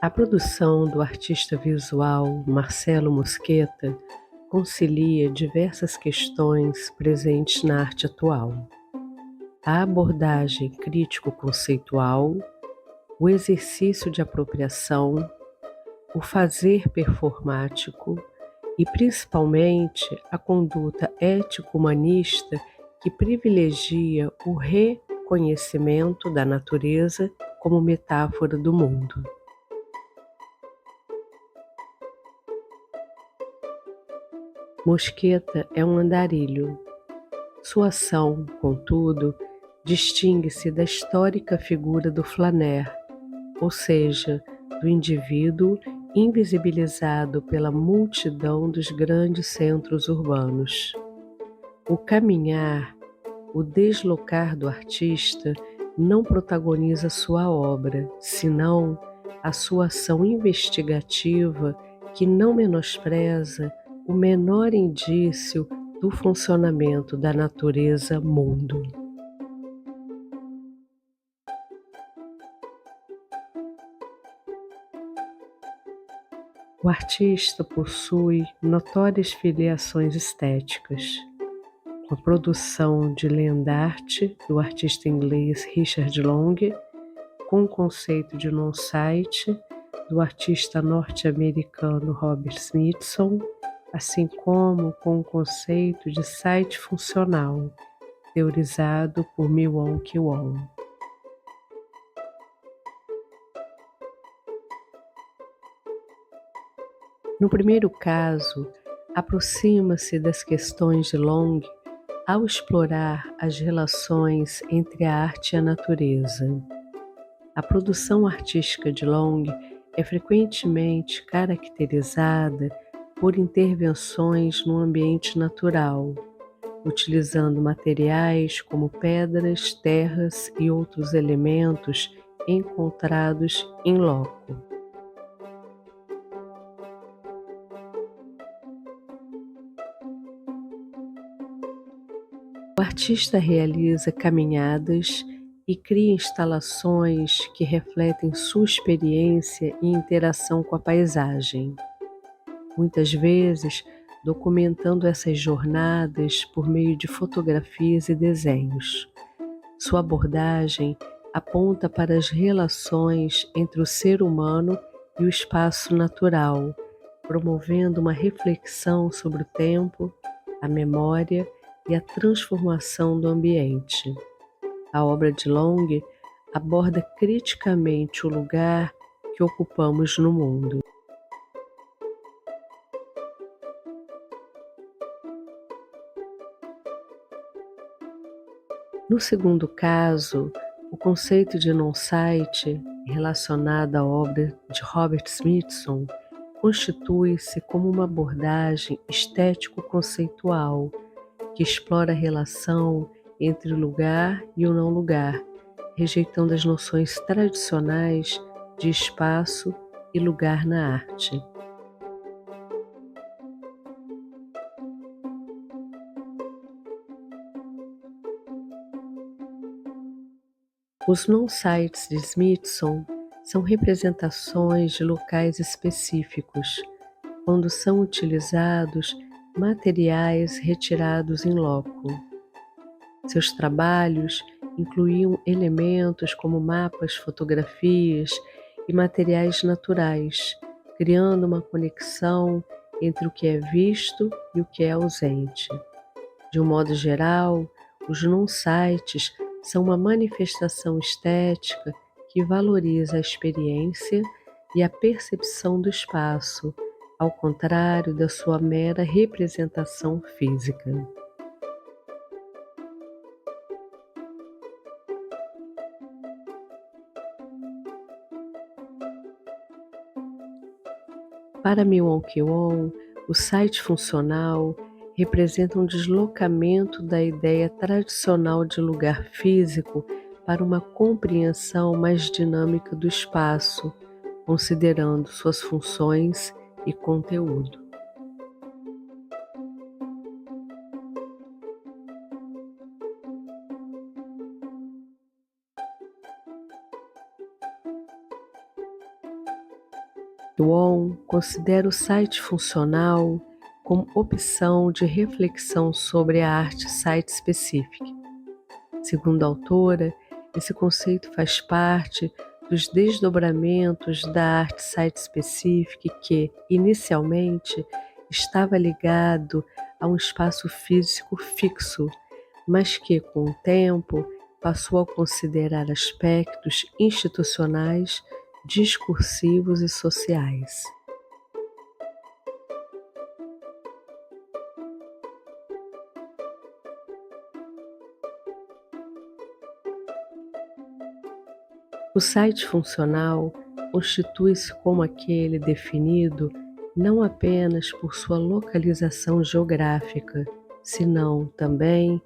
A produção do artista visual Marcelo Mosqueta concilia diversas questões presentes na arte atual: a abordagem crítico-conceitual, o exercício de apropriação, o fazer performático e, principalmente, a conduta ético-humanista que privilegia o reconhecimento da natureza como metáfora do mundo. Mosqueta é um andarilho. Sua ação, contudo, distingue-se da histórica figura do flaner, ou seja, do indivíduo invisibilizado pela multidão dos grandes centros urbanos. O caminhar, o deslocar do artista não protagoniza sua obra, senão a sua ação investigativa que não menospreza o menor indício do funcionamento da natureza-mundo. O artista possui notórias filiações estéticas, com a produção de land art do artista inglês Richard Long, com o conceito de non-site do artista norte-americano Robert Smithson, assim como com o conceito de site funcional, teorizado por Mi-Won Kwon. No primeiro caso, aproxima-se das questões de Long ao explorar as relações entre a arte e a natureza. A produção artística de Long é frequentemente caracterizada por intervenções no ambiente natural, utilizando materiais como pedras, terras e outros elementos encontrados in loco. O artista realiza caminhadas e cria instalações que refletem sua experiência e interação com a paisagem, muitas vezes documentando essas jornadas por meio de fotografias e desenhos. Sua abordagem aponta para as relações entre o ser humano e o espaço natural, promovendo uma reflexão sobre o tempo, a memória e a transformação do ambiente. A obra de Long aborda criticamente o lugar que ocupamos no mundo. No segundo caso, o conceito de non-site, relacionado à obra de Robert Smithson, constitui-se como uma abordagem estético-conceitual que explora a relação entre o lugar e o não-lugar, rejeitando as noções tradicionais de espaço e lugar na arte. Os non-sites de Smithson são representações de locais específicos, quando são utilizados materiais retirados in loco. Seus trabalhos incluíam elementos como mapas, fotografias e materiais naturais, criando uma conexão entre o que é visto e o que é ausente. De um modo geral, os non-sites são uma manifestação estética que valoriza a experiência e a percepção do espaço, ao contrário da sua mera representação física. Para Mi-Won Kwon, o site funcional representa um deslocamento da ideia tradicional de lugar físico para uma compreensão mais dinâmica do espaço, considerando suas funções e conteúdo. Wong considera o site funcional como opção de reflexão sobre a arte site-specific. Segundo a autora, esse conceito faz parte dos desdobramentos da arte site-specific que, inicialmente, estava ligado a um espaço físico fixo, mas que, com o tempo, passou a considerar aspectos institucionais, discursivos e sociais. O site funcional constitui-se como aquele definido não apenas por sua localização geográfica, senão também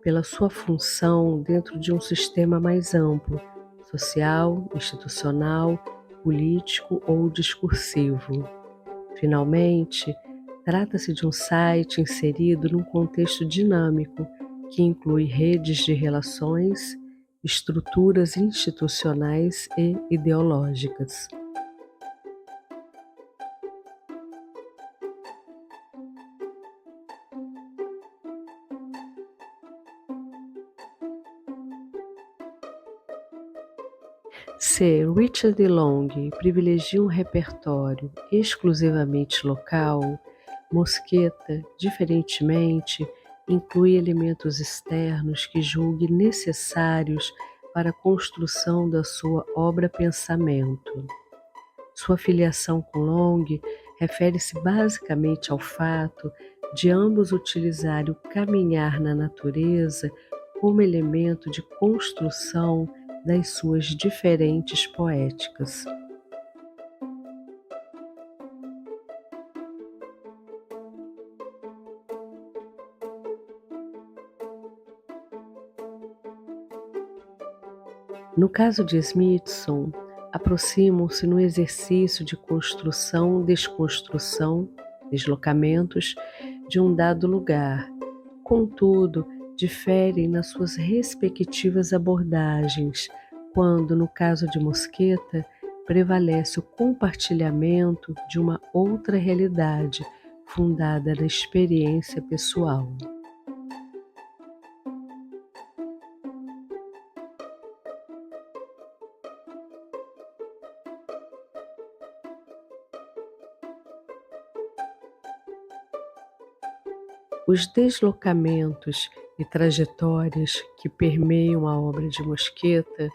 pela sua função dentro de um sistema mais amplo, social, institucional, político ou discursivo. Finalmente, trata-se de um site inserido num contexto dinâmico que inclui redes de relações, estruturas institucionais e ideológicas. Se Richard Long privilegia um repertório exclusivamente local, Mosqueta, diferentemente, inclui elementos externos que julgue necessários para a construção da sua obra-pensamento. Sua filiação com Long refere-se basicamente ao fato de ambos utilizarem o caminhar na natureza como elemento de construção das suas diferentes poéticas. No caso de Smithson, aproximam-se no exercício de construção-desconstrução, deslocamentos de um dado lugar. Contudo, diferem nas suas respectivas abordagens, quando, no caso de Mosqueta, prevalece o compartilhamento de uma outra realidade, fundada na experiência pessoal. Os deslocamentos e trajetórias que permeiam a obra de Mosqueta,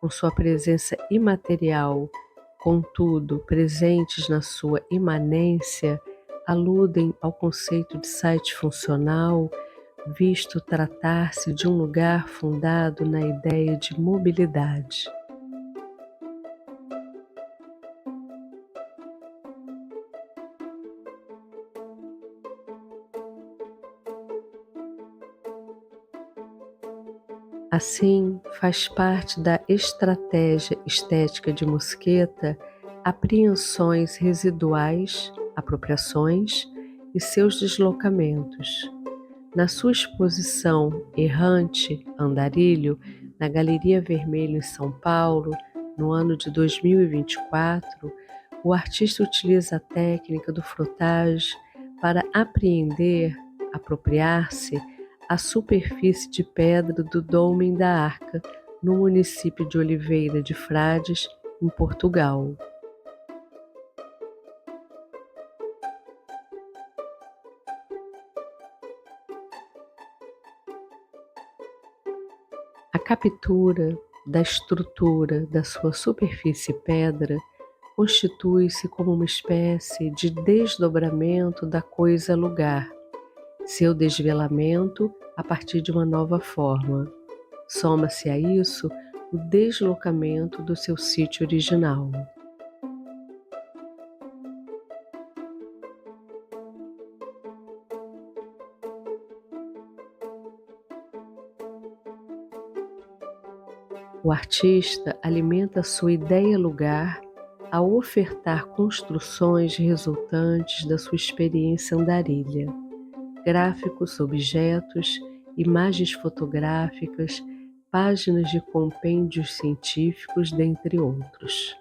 com sua presença imaterial, contudo presentes na sua imanência, aludem ao conceito de site funcional, visto tratar-se de um lugar fundado na ideia de mobilidade. Assim, faz parte da estratégia estética de Mosqueta apreensões residuais, apropriações e seus deslocamentos. Na sua exposição Errante, Andarilho, na Galeria Vermelho em São Paulo, no ano de 2024, o artista utiliza a técnica do frottage para apreender, apropriar-se, a superfície de pedra do Dolmen da Arca, no município de Oliveira de Frades, em Portugal. A captura da estrutura da sua superfície pedra constitui-se como uma espécie de desdobramento da coisa-lugar, seu desvelamento a partir de uma nova forma. Soma-se a isso o deslocamento do seu sítio original. O artista alimenta sua ideia-lugar ao ofertar construções resultantes da sua experiência andarilha, gráficos, objetos, imagens fotográficas, páginas de compêndios científicos, dentre outros.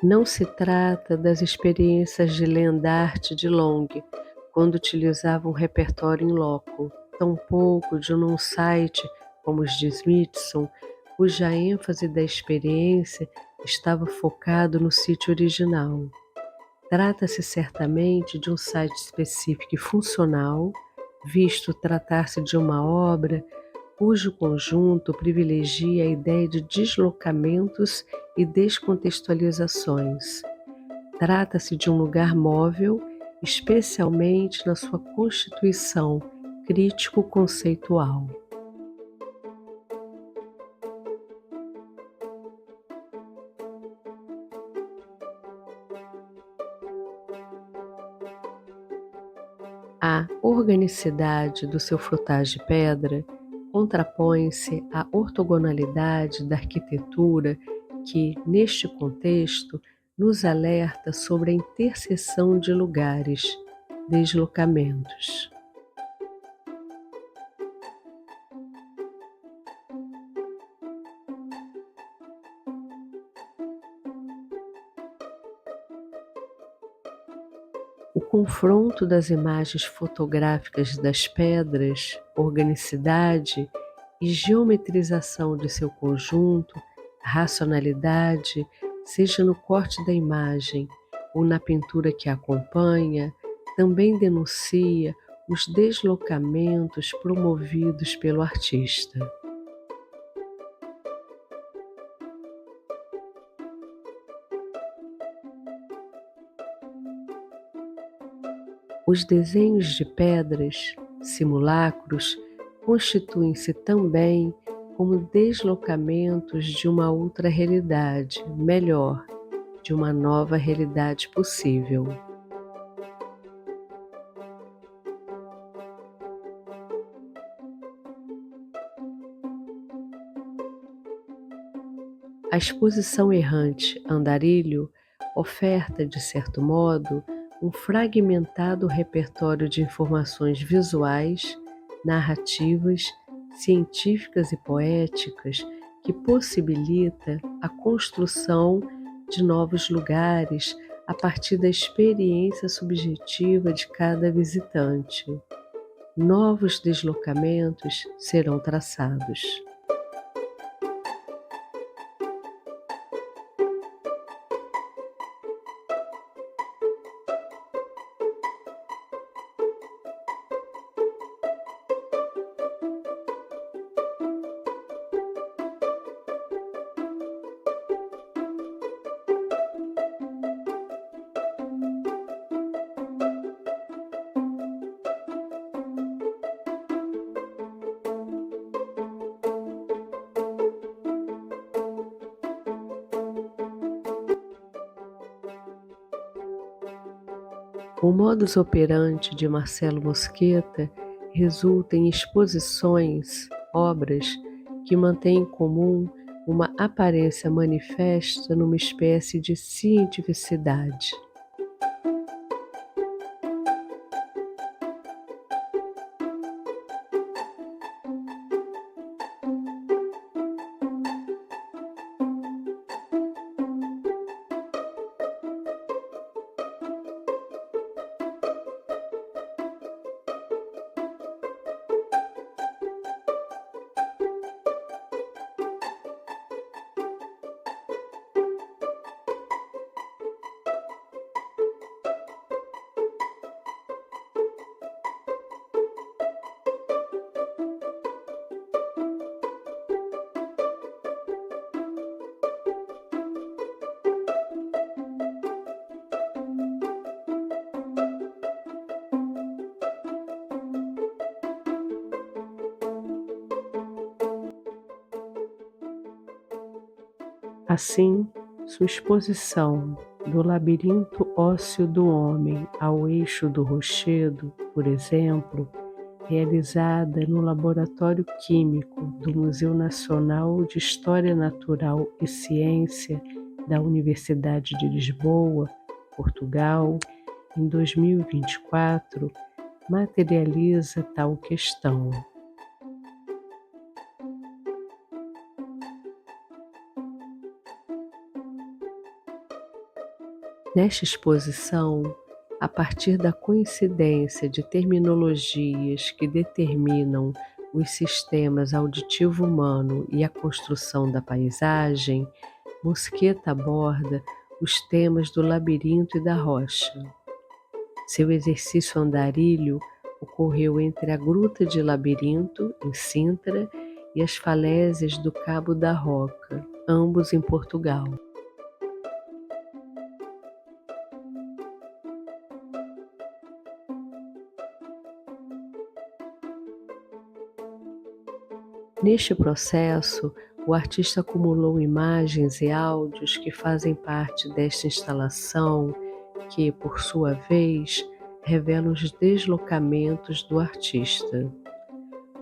Não se trata das experiências de land art de Long, quando utilizava um repertório em loco, tampouco de um site como os de Smithson, cuja ênfase da experiência estava focado no sítio original. Trata-se certamente de um site específico e funcional, visto tratar-se de uma obra cujo conjunto privilegia a ideia de deslocamentos e descontextualizações. Trata-se de um lugar móvel, especialmente na sua constituição crítico-conceitual. A organicidade do seu frutais de pedra contrapõe-se à ortogonalidade da arquitetura que, neste contexto, nos alerta sobre a interseção de lugares, deslocamentos. O confronto das imagens fotográficas das pedras, organicidade e geometrização de seu conjunto, racionalidade, seja no corte da imagem ou na pintura que a acompanha, também denuncia os deslocamentos promovidos pelo artista. Os desenhos de pedras, simulacros, constituem-se também como deslocamentos de uma outra realidade, melhor, de uma nova realidade possível. A exposição errante Andarilho oferta, de certo modo, um fragmentado repertório de informações visuais, narrativas, científicas e poéticas que possibilita a construção de novos lugares a partir da experiência subjetiva de cada visitante. Novos deslocamentos serão traçados. O modus operandi de Marcelo Mosqueta resulta em exposições, obras que mantêm em comum uma aparência manifesta numa espécie de cientificidade. Assim, sua exposição do labirinto ósseo do homem ao eixo do rochedo, por exemplo, realizada no Laboratório Químico do Museu Nacional de História Natural e Ciência da Universidade de Lisboa, Portugal, em 2024, materializa tal questão. Nesta exposição, a partir da coincidência de terminologias que determinam os sistemas auditivo humano e a construção da paisagem, Mosqueta aborda os temas do labirinto e da rocha. Seu exercício andarilho ocorreu entre a Gruta de Labirinto, em Sintra, e as falésias do Cabo da Roca, ambos em Portugal. Neste processo, o artista acumulou imagens e áudios que fazem parte desta instalação que, por sua vez, revelam os deslocamentos do artista.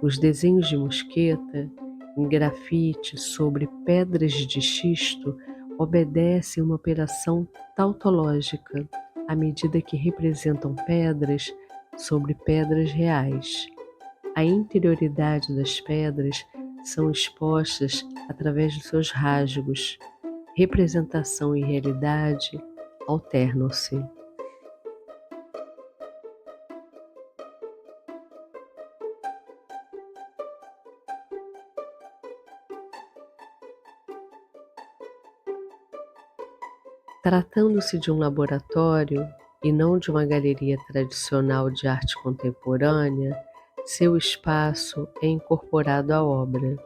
Os desenhos de Mosqueta, em grafite sobre pedras de xisto, obedecem uma operação tautológica, à medida que representam pedras sobre pedras reais. A interioridade das pedras são expostas através de seus rasgos. Representação e realidade alternam-se. Tratando-se de um laboratório e não de uma galeria tradicional de arte contemporânea, seu espaço é incorporado à obra.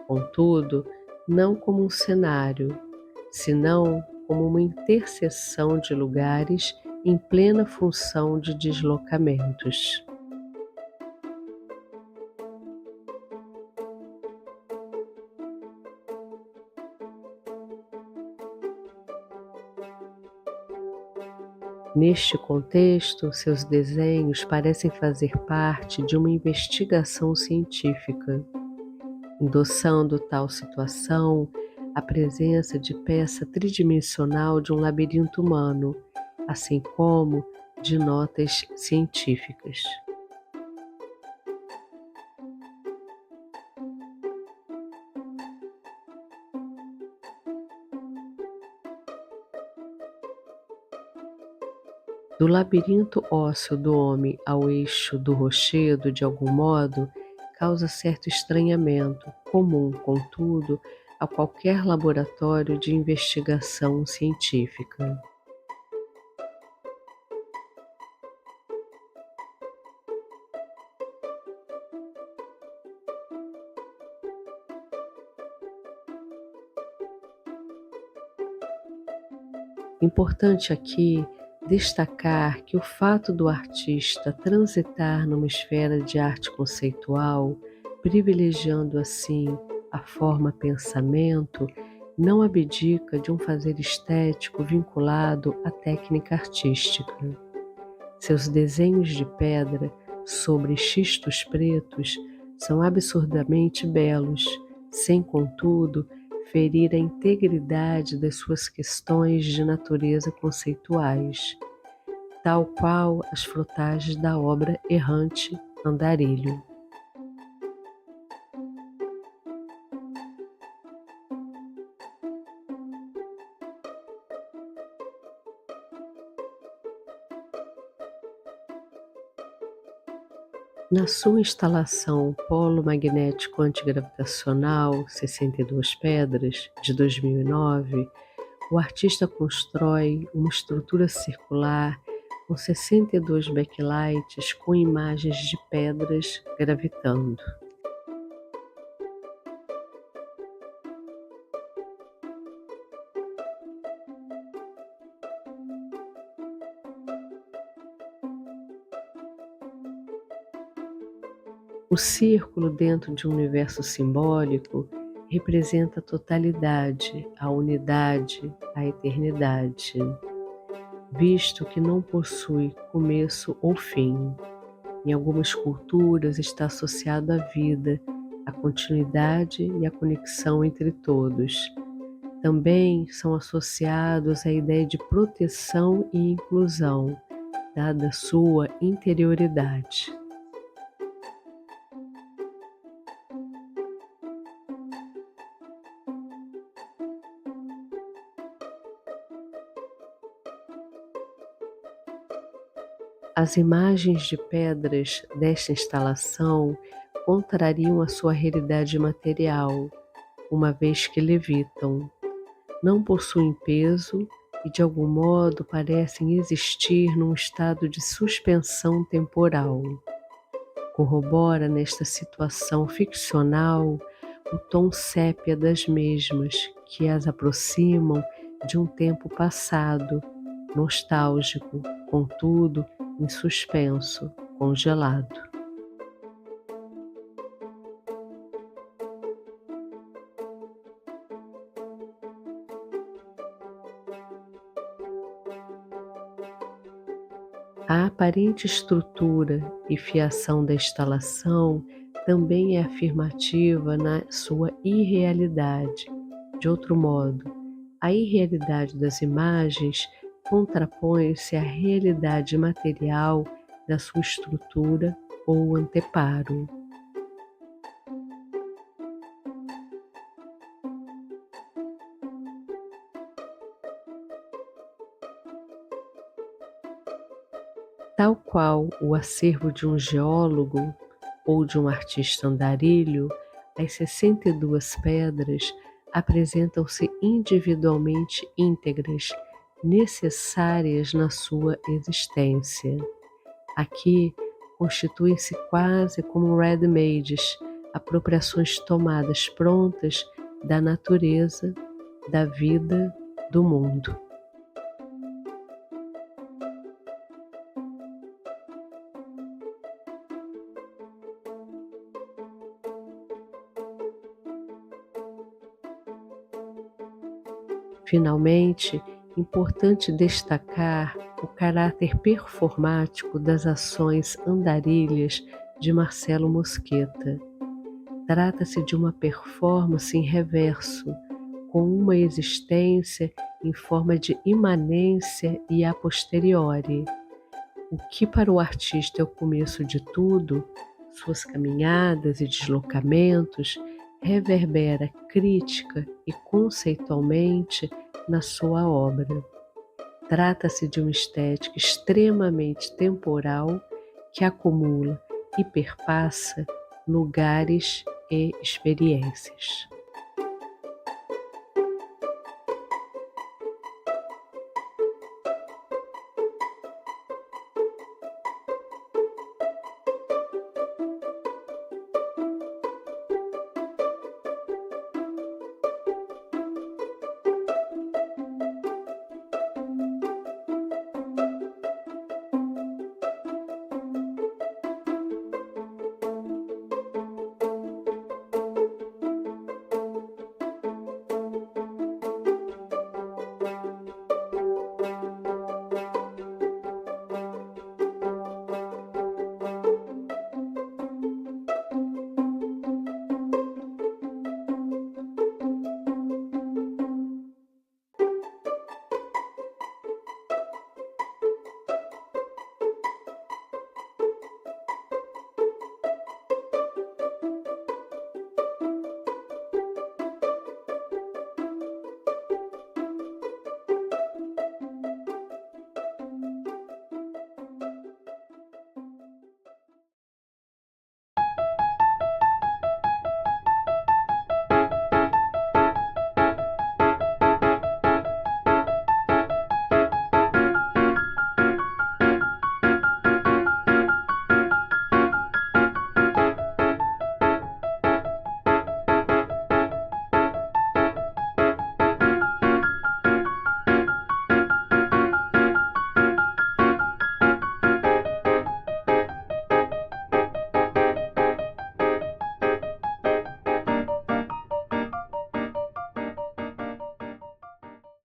Contudo, não como um cenário, senão como uma interseção de lugares em plena função de deslocamentos. Neste contexto, seus desenhos parecem fazer parte de uma investigação científica, endossando tal situação a presença de peça tridimensional de um labirinto humano, assim como de notas científicas. Do labirinto ósseo do homem ao eixo do rochedo, de algum modo, causa certo estranhamento, comum, contudo, a qualquer laboratório de investigação científica. Importante aqui destacar que o fato do artista transitar numa esfera de arte conceitual, privilegiando assim a forma pensamento, não abdica de um fazer estético vinculado à técnica artística. Seus desenhos de pedra sobre xistos pretos são absurdamente belos, sem, contudo, ferir a integridade das suas questões de natureza conceituais, tal qual as frotagens da obra errante Andarilho. Na sua instalação Polo Magnético Antigravitacional 62 Pedras, de 2009, o artista constrói uma estrutura circular com 62 backlights com imagens de pedras gravitando. O círculo dentro de um universo simbólico representa a totalidade, a unidade, a eternidade, visto que não possui começo ou fim. Em algumas culturas está associado à vida, à continuidade e à conexão entre todos. Também são associados à ideia de proteção e inclusão, dada sua interioridade. As imagens de pedras desta instalação contrariam a sua realidade material, uma vez que levitam, não possuem peso e de algum modo parecem existir num estado de suspensão temporal. Corrobora nesta situação ficcional o tom sépia das mesmas, que as aproximam de um tempo passado, nostálgico, contudo em suspenso, congelado. A aparente estrutura e fiação da instalação também é afirmativa na sua irrealidade. De outro modo, a irrealidade das imagens contrapõe-se à realidade material da sua estrutura ou anteparo. Tal qual o acervo de um geólogo ou de um artista andarilho, as 62 pedras apresentam-se individualmente íntegras, necessárias na sua existência. Aqui constituem-se quase como ready-mades, apropriações tomadas prontas da natureza, da vida, do mundo. Finalmente, importante destacar o caráter performático das ações andarilhas de Marcelo Mosqueta. Trata-se de uma performance em reverso, com uma existência em forma de imanência e a posteriori. O que para o artista é o começo de tudo, suas caminhadas e deslocamentos, reverbera crítica e conceitualmente na sua obra. Trata-se de uma estética extremamente temporal que acumula e perpassa lugares e experiências.